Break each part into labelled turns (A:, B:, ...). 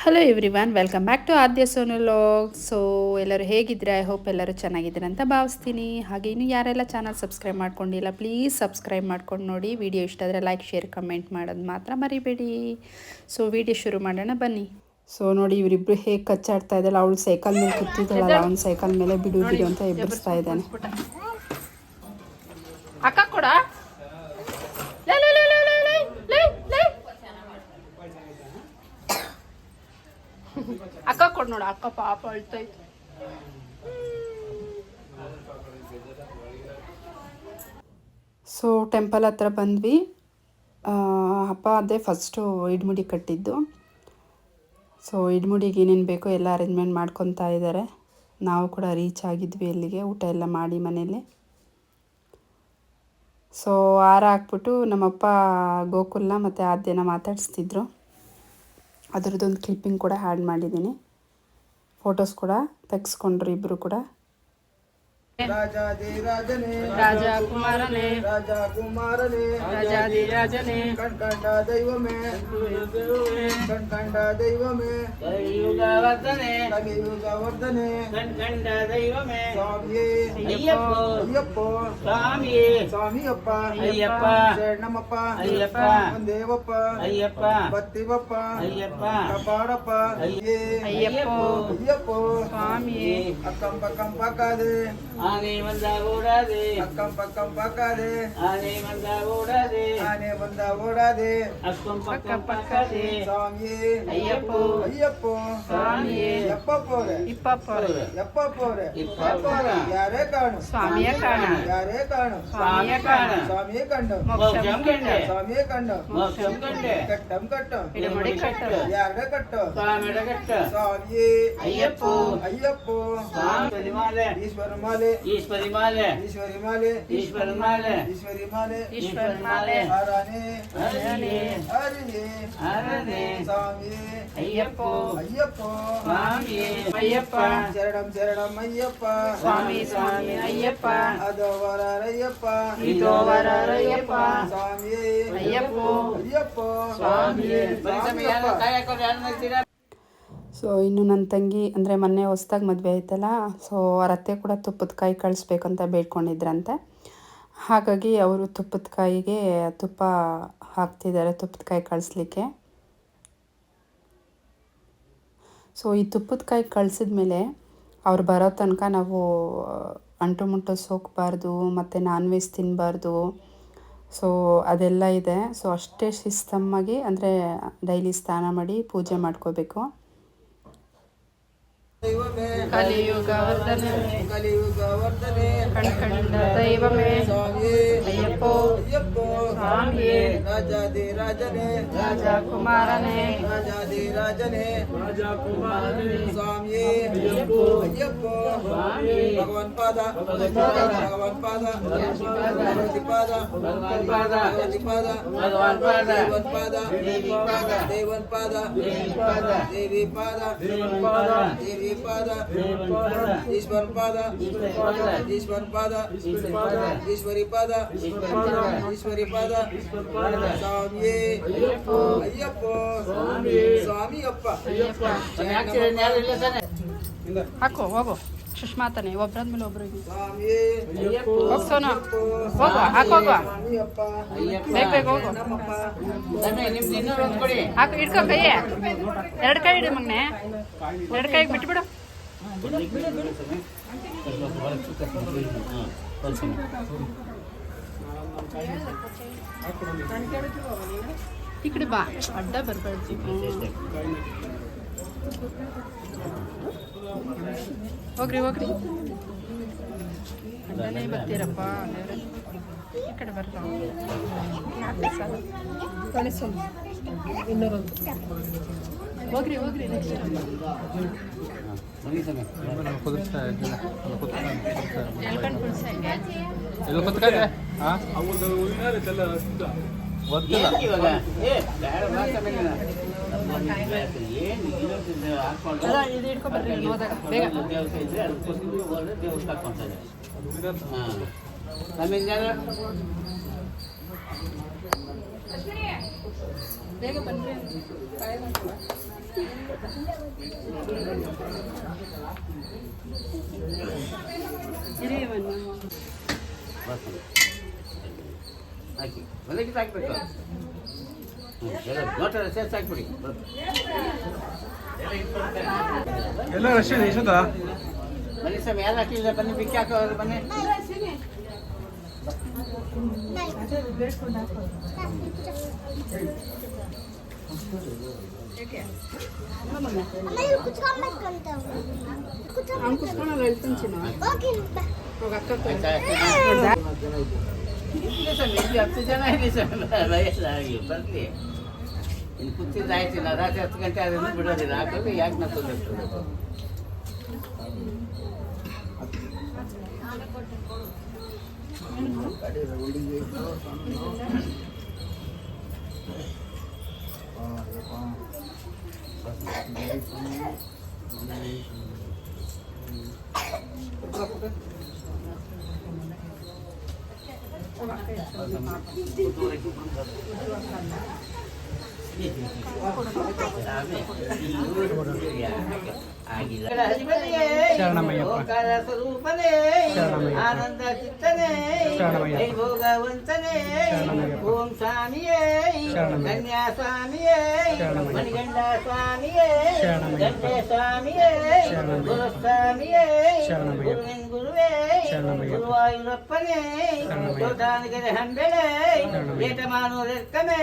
A: Hello everyone, welcome back to Aadya Sonu log. So ಎಲ್ಲರೂ ಹೇಗಿದ್ರೆ I hope ಎಲ್ಲರೂ ಚೆನ್ನಾಗಿದ್ದೀರ ಅಂತ ಭಾವಿಸ್ತೀನಿ. ಹಾಗೆ ಇನ್ನು ಯಾರೆಲ್ಲ ಚಾನಲ್ ಸಬ್ಸ್ಕ್ರೈಬ್ ಮಾಡ್ಕೊಂಡಿಲ್ಲ ಪ್ಲೀಸ್ ಸಬ್ಸ್ಕ್ರೈಬ್ ಮಾಡ್ಕೊಂಡು ನೋಡಿ. ವಿಡಿಯೋ ಇಷ್ಟ ಆದರೆ ಲೈಕ್ ಶೇರ್ ಕಮೆಂಟ್ ಮಾಡೋದು ಮಾತ್ರ ಮರಿಬೇಡಿ. ಸೊ ವಿಡಿಯೋ ಶುರು ಮಾಡೋಣ ಬನ್ನಿ. ಸೊ ನೋಡಿ ಇವರಿಬ್ರು ಹೇಗೆ ಕಚ್ಚಾಡ್ತಾ ಇದ್ದಲ್ಲ. ಅವಳು ಸೈಕಲ್ ಮೇಲೆ ಕೂತಿದ್ದಾಳಲ್ಲ, ಅವ್ನು ಸೈಕಲ್ ಮೇಲೆ ಬಿಡು ಬಿಡು ಅಂತ ಎಬ್ಬರಿಸ್ತಾ ಇದ್ದಾನೆ.
B: ಅಕ್ಕ ಕೊಡ ಅಕ್ಕ ಕೊಡ್ ನೋಡ, ಅಕ್ಕ ಪಾಪ ಅಳ್ತೈತೆ.
A: ಸೊ ಟೆಂಪಲ್ ಹತ್ರ ಬಂದ್ವಿ. ಅಪ್ಪ ಅದೇ ಫಸ್ಟು ಇಡ್ಮುಡಿ ಕಟ್ಟಿದ್ದು. ಸೊ ಇಡ್ಮುಡಿಗೆ ಏನೇನು ಬೇಕೋ ಎಲ್ಲ ಅರೇಂಜ್ಮೆಂಟ್ ಮಾಡ್ಕೊತಾ ಇದ್ದಾರೆ. ನಾವು ಕೂಡ ರೀಚ್ ಆಗಿದ್ವಿ ಅಲ್ಲಿಗೆ, ಊಟ ಎಲ್ಲ ಮಾಡಿ ಮನೇಲಿ. ಸೊ ಹಾರ ಹಾಕ್ಬಿಟ್ಟು ನಮ್ಮಪ್ಪ ಗೋಕುಲ್ನ ಮತ್ತು ಆದ್ಯನ ಮಾತಾಡಿಸ್ತಿದ್ರು. ಅದರದ್ದೊಂದು ಕ್ಲಿಪ್ಪಿಂಗ್ ಕೂಡ ಆ್ಯಡ್ ಮಾಡಿದ್ದೀನಿ. ಫೋಟೋಸ್ ಕೂಡ ತೆಗೆಸ್ಕೊಂಡ್ರು ಇಬ್ಬರು ಕೂಡ.
C: ರಾಜಾದಿರಾಜನೇ
B: ರಾಜ ಕುಮಾರನೇ
C: ರಾಜಕುಮಾರನೇ
B: ರಾಜಾದಿರಾಜನೇ
C: ಕಣ್ಕಂಡ ದೈವಮೇ ಕಣ್ಕಂಡ ದೈವಮೇ
B: ಕಲಿಯುಗವರ್ಧನೆ
C: ಕಲಿಯುಗವರ್ಧನೆ
B: ಕಣ್ಕಂಡ ದೈವಮೇ
C: ಸ್ವಾಮಿಯೇ
B: ಅಯ್ಯಪ್ಪ
C: ಅಯ್ಯಪ್ಪ
B: ಸ್ವಾಮಿಯೇ
C: ಸ್ವಾಮಿಯಪ್ಪ
B: ಅಯ್ಯಪ್ಪ
C: ಶರಣಮಪ್ಪ
B: ಅಯ್ಯಪ್ಪ
C: ದೇವಪ್ಪ
B: ಅಯ್ಯಪ್ಪ
C: ಬತ್ತಿವಪ್ಪ
B: ಅಯ್ಯಪ್ಪ
C: ಕಪಾಡಪ್ಪ ಅಯ್ಯೇ
B: ಅಯ್ಯಪ್ಪ
C: ಅಯ್ಯಪ್ಪ
B: ಸ್ವಾಮಿಯೇ
C: ಅಕ್ಕಂ ಪಕ್ಕಂ ಪಕ್ಕಾದೆ
B: ಆನೆ ಬಂದ ಓಡಾದೆ
C: ಅಕ್ಕಂ ಪಕ್ಕಂ ಪಕ್ಕಾದೆ
B: ಆನೆ ಬಂದ ಓಡಾದೆ
C: ಆನೆ ಬಂದ ಓಡಾದೆ
B: ಅಕ್ಕಂ ಪಕ್ಕ ಪಕ್ಕದೆ
C: ಸ್ವಾಮಿಯೇ
B: ಅಯ್ಯಪ್ಪ
C: ಅಯ್ಯಪ್ಪ
B: ಸ್ವಾಮಿಯೇ
C: ಎಪ್ಪಪ್ಪೋರೆ
B: ಇಪ್ಪಪ್ಪರು
C: ಎಪ್ಪಪ್ಪೋರೆ
B: ಇಪ್ಪಪ್ಪರು
C: ಯಾರೇ ಕಾಣು
B: ಸ್ವಾಮಿಯ ಕಾಣ
C: ಯಾರೇ ಕಾಣು
B: ಸ್ವಾಮಿಯ ಕಾಣ
C: ಸ್ವಾಮಿಯೇ ಕಂಡು
B: ಮೋಕ್ಷಂ ಕಂಡೆ
C: ಸ್ವಾಮಿಯೇ ಕಂಡು
B: ಮೋಕ್ಷಂ ಕಂಡೆ
C: ಕಟ್ಟಂ ಕಟ್ಟು
B: ಇಡಮುಡಿ ಕಟ್ಟು
C: ಯಾರೇ ಕಟ್ಟು
B: ಸ್ವಾಮಿಯ ಕಟ್ಟು
C: ಸ್ವಾಮಿಯೇ
B: ಅಯ್ಯಪ್ಪ
C: ಅಯ್ಯಪ್ಪ
B: ಸ್ವಾಮಿ ಮಾಲೆ
C: ಈಶ್ವರ ಮಾಲೆ
B: ಈಶ್ವರಿ ಮಾಲೆ
C: ಈಶ್ವರಿ ಮಾಲೆ
B: ಈಶ್ವರ ಮಾಲೆ
C: ಈಶ್ವರಿ ಮಾಲೆ
B: ಈಶ್ವರ ಮಾಲೆ
C: ಹರನೆ
B: ಹರನೆ
C: ಹರಿಯೇ
B: ಹರನೆ
C: ಸ್ವಾಮಿಯೇ
B: ಅಯ್ಯಪ್ಪ
C: ಅಯ್ಯಪ್ಪ
B: ಸ್ವಾಮಿಯೇ ಅಯ್ಯಪ್ಪ
C: ಶರಣಂ ಶರಣಂ ಅಯ್ಯಪ್ಪ
B: ಸ್ವಾಮಿ ಸ್ವಾಮಿ ಅಯ್ಯಪ್ಪ
C: ಅದೋ ವರರಯ್ಯಪ್ಪ
B: ಇದೋ ವರರಯ್ಯಪ್ಪ
C: ಸ್ವಾಮಿಯೇ
B: ಅಯ್ಯಪ್ಪ
C: ಅಯ್ಯಪ್ಪ
B: ಸ್ವಾಮಿಯೇ
A: ಸೊ ಇನ್ನು ನನ್ನ ತಂಗಿ ಅಂದರೆ ಮೊನ್ನೆ ಹೊಸ್ದಾಗಿ ಮದುವೆ ಆಯ್ತಲ್ಲ, ಸೊ ಅವ್ರ ಅತ್ತೆ ಕೂಡ ತುಪ್ಪದ ಕಾಯಿ ಕಳಿಸ್ಬೇಕಂತ ಬೇಡ್ಕೊಂಡಿದ್ರಂತೆ. ಹಾಗಾಗಿ ಅವರು ತುಪ್ಪದ ಕಾಯಿಗೆ ತುಪ್ಪ ಹಾಕ್ತಿದ್ದಾರೆ, ತುಪ್ಪದ ಕಾಯಿ ಕಳಿಸ್ಲಿಕ್ಕೆ. ಸೊ ಈ ತುಪ್ಪದ ಕಾಯಿ ಕಳಿಸಿದ್ಮೇಲೆ ಅವ್ರು ಬರೋ ತನಕ ನಾವು ಅಂಟು ಮುಂಟು ಸೋಕಬಾರ್ದು ಮತ್ತು ನಾನ್ ವೆಜ್ ತಿನ್ನಬಾರ್ದು. ಸೊ ಅದೆಲ್ಲ ಇದೆ. ಸೊ ಅಷ್ಟೇ ಶಿಸ್ತಮ್ಮಾಗಿ ಅಂದರೆ ಡೈಲಿ ಸ್ನಾನ ಮಾಡಿ ಪೂಜೆ ಮಾಡ್ಕೋಬೇಕು.
C: ದೈವಮೇ
B: ಕಲಿಯುಗವರ್ಧನೆ
C: ಕಲಿಯುಗವರ್ಧನೆ
B: ಕಣ್ಕಂಡ ದೈವಮೇ
C: ಸ್ವಾಮಿಯೇ
B: ಅಯ್ಯಪ್ಪ
C: ಅಯ್ಯಪ್ಪ
B: ಸ್ವಾಮಿಯೇ
C: ರಾಜಾದಿರಾಜನೇ
B: ರಾಜ ಕುಮಾರನೇ
C: ರಾಜಾದಿರಾಜನೇ ಸ್ವಾಮಿಯೇ
B: ಅಯ್ಯಪ್ಪ
C: ಅಯ್ಯಪ್ಪ
B: ಸ್ವಾಮಿ
C: ಭಗವನ್ ಪಾದ ಭಗವನ್ ಪಾದ ಭಗವತಿ ಪಾದ
B: ಭಗವಾನ್ ಪಾದ
C: ಭಗವತಿ ಪಾದ
B: ಭಗವಾನ್ ಪಾದ
C: ದೇವನ್ ಪಾದ
B: ದೇವಿ ಪಾದ
C: ದೇವನ್ ಪಾದ
B: ದೇವಿ ಪಾದ
C: ದೇವಿ ಪಾದ
B: ದೇವನ್ ಪಾದ
C: ದೇವಿ ಪಾದ
B: ದೇವನ್ ಪಾದ
C: ಈಶ್ವರ ಪಾದ
B: ಈಶ್ವರ ಪಾದ
C: ಈಶ್ವರ ಪಾದ
B: ಈಶ್ವರ ಪಾದ
C: ಈಶ್ವರಿ ಪಾದ
B: ಈಶ್ವರ ಪಾದ
C: ಈಶ್ವರಿ ಪಾದ
B: ಈಶ್ವರ ಪಾದ
C: ಸ್ವಾಮಿಯೇ
B: ಅಯ್ಯಪ್ಪ
C: ಅಯ್ಯಪ್ಪ
B: ಸ್ವಾಮಿ
C: ಸ್ವಾಮಿಯಪ್ಪ
B: ಅಯ್ಯಪ್ಪ ಹಾಕೋ ಹೋಗು ಸುಷ್ಮಾತನೆ ಒಬ್ರಂದ್ಮೇಲೆ ಒಬ್ರಿಗೆ
C: ಸ್ವಾಮಿಯೇ
B: ಅಯ್ಯಪ್ಪ
A: ಹೋಗ್ ಸೋನು,
B: ಹೋಗುವ ಹಾಕೋಗುವ
C: ಸ್ವಾಮಿಯಪ್ಪ
B: ಬೇಗ ಬೇಗ ಹೋಗು
C: ನಮ್ಮಪ್ಪ
B: ಹಾಕು ಇಟ್ಕೋ ಕೈಯೇ ಎರಡು ಕೈ ಇಡಿ ಮಗನೆ, ಎರಡು ಕೈಗೆ ಬಿಟ್ಬಿಡು. ಈ ಕಡೆ ಬಾ, ಅಡ್ಡ ಬರ್ಬಾರ್ದು. ಹೋಗ್ರಿ ಹೋಗ್ರಿ, ಅಡ್ಡನೇ ಬರ್ತೀರಪ್ಪ ದೇವ್ರೆ. ಈ ಕಡೆ ಬರ್ರ ಹೋಗ್ರಿ ಹೋಗ್ರಿ ನೆಕ್ಸ್ಟ್ ಹೇಳ್ಕೊಂಡು ಕುಡ್ಸಂಗೆ ಅಲ್ಲ ಇದು ಇಟ್ಕೊಬರ್ರಿ ಹೋದಾಗ ಬೇಗ. ಬೇಗ ಬನ್ರಿ.
D: ಹಾಕಿ ಒಂದಕ್ಕೆ ಹಾಕ್ಬೇಕು. ನೋಟಲ್ಲಿ ಸೇರ್ಸಿ ಹಾಕ್ಬಿಡಿ.
E: ಎಲ್ಲ ರಶ್ಮಿ ಯಶೋದ
D: ಬನ್ನಿ ಸ್ವಾಮಿ, ಯಾರು ಹಾಕಲಿಲ್ಲ ಬನ್ನಿ, ಬಿಕ್ಕಿ ಹಾಕೋರು ಬನ್ನಿ. ಇಲ್ಲಿ ಸ್ವಾಮಿ, ಇಲ್ಲಿ 10 ಜನ ಇಲ್ಲಿ ಸ್ವಾಮಿ, ವಯಸ್ಸಾಗಿ ಬರ್ಲಿ. ಇನ್ನು ಕೂತಿದ್ದಾಯ್ತು, ನಾವು ರಾತ್ರಿ 10 ಗಂಟೆ ಆದ್ರೂ ಬಿಡೋದಿಲ್ಲ. ಹಾಕೋದು ಯಾಕೆ ನಾವು ತೊಂದರೆ. ಸ್ವರೂಪನೇ ಆನಂದ ಚಿತ್ತನೇ ಭೋಗವಂತನೇ ಓಂ ಸ್ವಾಮಿಯೇ ಕನ್ಯಾ ಸ್ವಾಮಿಯೇ ಮಣಿಗಂಡ ಸ್ವಾಮಿಯೇ ಗಂಡೆ ಸ್ವಾಮಿಯೇ ಗುರು ಸ್ವಾಮಿಯೇ ಗುರುವಿನ ಗುರುವೇ ಗುರುವಾಯೂರಪ್ಪನೇ ತೋಟಾನಗೆರೆ ಹಂಬೆಳೆ ಏಟಮಾನೂರೆಕ್ಕಮೇ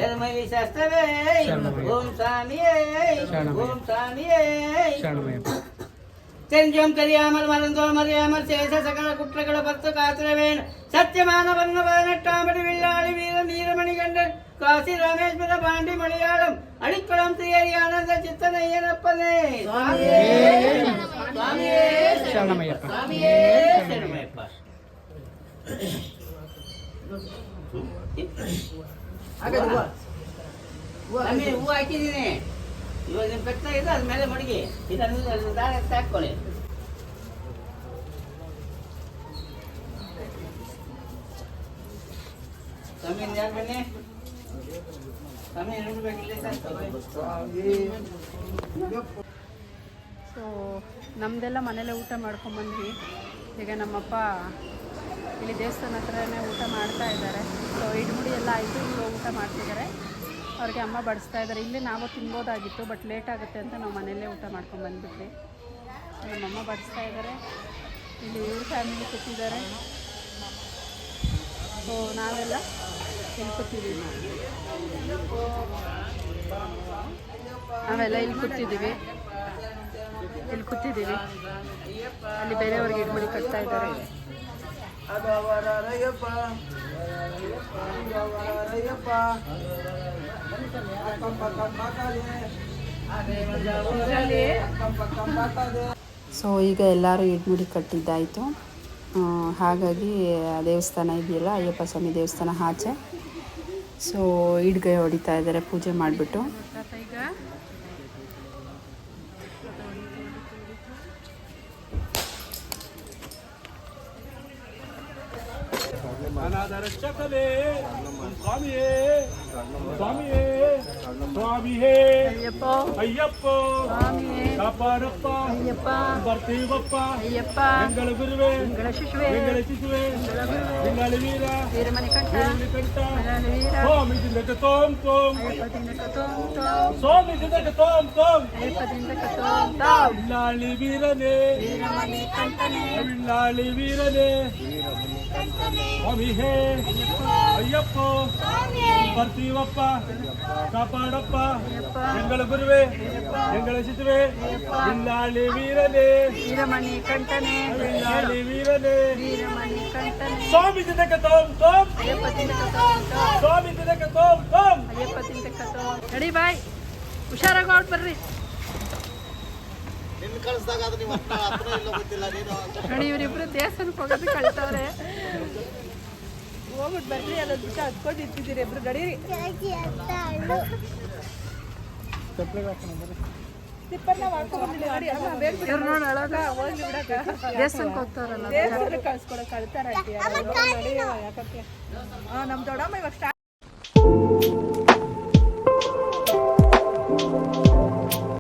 D: ಎಲ್ಮೈಲಿ ಶಾಸ್ತ್ರವೇ ಓಂ ಸ್ವಾಮಿಯೇ ಓಂ ಸ್ವಾಮಿಯೇ ಸಂಜಂ ಕರಿಯಾಮಲ್ ಮರಂದೋಳ್ ಮರಿಯಾಮಲ್ ಶೇಷ ಸಕಲ ಕುಟ್ರಗಳ ಭಕ್ತ ಕಾತುರವೇಣ ಸತ್ಯಮಾನವನ್ನ ನೆಟ್ಟಾಂಬಡಿ ವಿಲ್ಲಾಳಿ ವೀರ ನೀರಮಣಿಗಂಡನ್ ಕಾಶಿ ರಾಮೇಶ್ವರ ಬಾಂಡಿ ಮಲಯಾಳಂ ಅಳಿಕ್ಕಳಂ ತಿಯರಿ ಆನಂದ ಚಿತ್ತನಯ್ಯನಪ್ಪನೇ ಸ್ವಾಮಿಯೇ ಸ್ವಾಮಿಯೇ ಶರಣಮಯ್ಯಪ್ಪ ಸ್ವಾಮಿಯೇ ಶರಣಮಯ್ಯಪ್ಪ. ಹೂವು ಹಾಕಿದ್ದೀನಿ. ಇವಾಗ ನಿಮ್ಮ ಕಟ್ಟ ಇದೆ, ಅದ ಮೇಲೆ ಮಡಗಿ ಇದನ್ನು ದಾರ ಹಾಕೊಳ್ಳಿ. ಸ್ವಾಮಿ ಯಾರು ಬನ್ನಿ, ಸ್ವಾಮಿ
B: ಸೊ ನಮ್ಮದೆಲ್ಲ ಮನೇಲೆ ಊಟ ಮಾಡ್ಕೊಂಬಂದ್ವಿ. ಈಗ ನಮ್ಮಪ್ಪ ಇಲ್ಲಿ ದೇವಸ್ಥಾನ ಹತ್ರನೇ ಊಟ ಮಾಡ್ತಾ ಇದ್ದಾರೆ. ಸೊ ಇಡ್ಮುಡಿ ಎಲ್ಲ ಆಯಿತು, ಇವರು ಊಟ ಮಾಡ್ತಿದ್ದಾರೆ. ಅವ್ರಿಗೆ ಅಮ್ಮ ಬಡಿಸ್ತಾ ಇದ್ದಾರೆ. ಇಲ್ಲೇ ನಾವು ತಿನ್ಬೋದಾಗಿತ್ತು, ಬಟ್ ಲೇಟ್ ಆಗುತ್ತೆ ಅಂತ ನಾವು ಮನೆಯಲ್ಲೇ ಊಟ ಮಾಡ್ಕೊಂಡು ಬಂದುಬಿಟ್ವಿ. ನಮ್ಮಮ್ಮ ಬಡಿಸ್ತಾ ಇದ್ದಾರೆ. ಇಲ್ಲಿ ಇವ್ರ ಫ್ಯಾಮಿಲಿ ಕೂತಿದ್ದಾರೆ. ಸೊ ನಾವೆಲ್ಲ ಇಲ್ಲಿ ಕೂತಿದ್ದೀವಿ. ನಾವೆಲ್ಲ ಇಲ್ಲಿ ಕೂತಿದ್ದೀವಿ. ಅಲ್ಲಿ ಬೇರೆಯವ್ರಿಗೆ ಇಡ್ಮುಡಿ ಕಟ್ತಾ ಇದ್ದಾರೆ.
A: ಸೊ ಈಗ ಎಲ್ಲರೂ ಇಡ್ಮುಡಿ ಕಟ್ಟಿದ್ದಾಯಿತು. ಹಾಗಾಗಿ ದೇವಸ್ಥಾನ ಇದೆಯಲ್ಲ, ಅಯ್ಯಪ್ಪ ಸ್ವಾಮಿ ದೇವಸ್ಥಾನ ಆಚೆ. ಸೊ ಇಡ್ಗೈ ಹೊಡಿತಾ ಇದ್ದಾರೆ ಪೂಜೆ ಮಾಡಿಬಿಟ್ಟು.
B: ಈಗ
E: ಅನಾದರಕ್ಷಕಲೇ ಸ್ವಾಮಿಯೇ ಸ್ವಾಮಿಯೇ ಸ್ವಾಮಿಯೇ
B: ಅಯ್ಯಪ್ಪ
E: ಅಯ್ಯಪ್ಪ
B: ಸ್ವಾಮಿಯೇ
E: ಕಾಪಾಡಪ್ಪ
B: ಅಯ್ಯಪ್ಪ
E: ಬರ್ತೀವಪ್ಪ
B: ಅಯ್ಯಪ್ಪ
E: ಬೆಂಗಳ ಗುರುವೆ
B: ಬೆಂಗಳ ಶಿಶುವೆ
E: ಬೆಂಗಳ ಚಿಸುವೆ ಬೆಂಗಾಳಿ ವೀರ
B: ವೀರಮಣಿಕಂಠ
E: ಕಂಠ
B: ಬೆಂಗಾಳಿ ವೀರ
E: ಸ್ವಾಮಿ ಜಿಂದಕ ತೋಂ ತೋಂ
B: ಅಯ್ಯಪ್ಪ ದಿಂದಕ ತೋಂ ತೋಂ
E: ಸ್ವಾಮಿ ಜಿಂದಕ ತೋಂ ತೋಂ
B: ಅಯ್ಯಪ್ಪ ದಿಂದಕ ತೋಂ ತೋಂ
E: ಬಿಲ್ಲಾಳಿ ವೀರನೇ
B: ವೀರಮಣಿಕಂಠನೇ
E: ಬಿಲ್ಲಾಳಿ ವೀರನೇ ಸ್ವಾಮಿ ಹೇ ಅಯ್ಯಪ್ಪ ಬರ್ತೀವಪ್ಪ ಕಾಪಾಡಪ್ಪ ಬೆಂಗಳ ಗುರುವೆ ಬೆಂಗಳ ಶಿಶುವೆ ಬಿಲ್ಲಾಳಿ ವೀರನೇ
B: ವೀರಮಣಿಕಂಠನೇ
E: ಬಿಲ್ಲಾಳಿ ವೀರನೇ
B: ವೀರಮಣಿಕಂಠನೇ
E: ಸ್ವಾಮಿ ಜಿಂದಕ ತೋಂ ತೋಂ
B: ಅಯ್ಯಪ್ಪ ದಿಂದಕ ತೋಂ ತೋಂ
E: ಸ್ವಾಮಿ ಜಿಂದಕ ತೋಂ ತೋಂ
B: ಅಯ್ಯಪ್ಪ ದಿಂದಕ ತೋಂ. ನಡಿ ಬಾಯ್, ಹುಷಾರಾಗಿ ಹೊರಟು ಬರ್ರಿ. ನೋಡಿ ಇವರಿಬ್ರು ದೇವಸ್ಥಾನಕ್ಕೆ ಹೋಗೋದು ಕಳ್ತವ್ರೆ. ಹೋಗ್ಬಿಟ್ಟು ಬರ್ರಿ, ಅದೊಂದು ಬಿಟ್ಟು ಹತ್ಕೊಂಡು ಇರ್ತಿದ್ದೀರಿ ಇಬ್ರು. ಗಡೀರಿ ಇವ್ರು ನೋಡಿ ಅಳಗ ಹೋಗ್ಲಿ ಬಿಡಕ. ದೇವಸ್ಥಾನಕ್ಕೆ ಹೋಗ್ತಾರಲ್ಲ, ದೇವಸ್ಥಾನಕ್ಕೆ ಕಳ್ಸ್ಕೊಡಕ್ ಕಳ್ತಾರ. ನಮ್ ದೊಡ್ಡಮ್ಮ ಇವಾಗ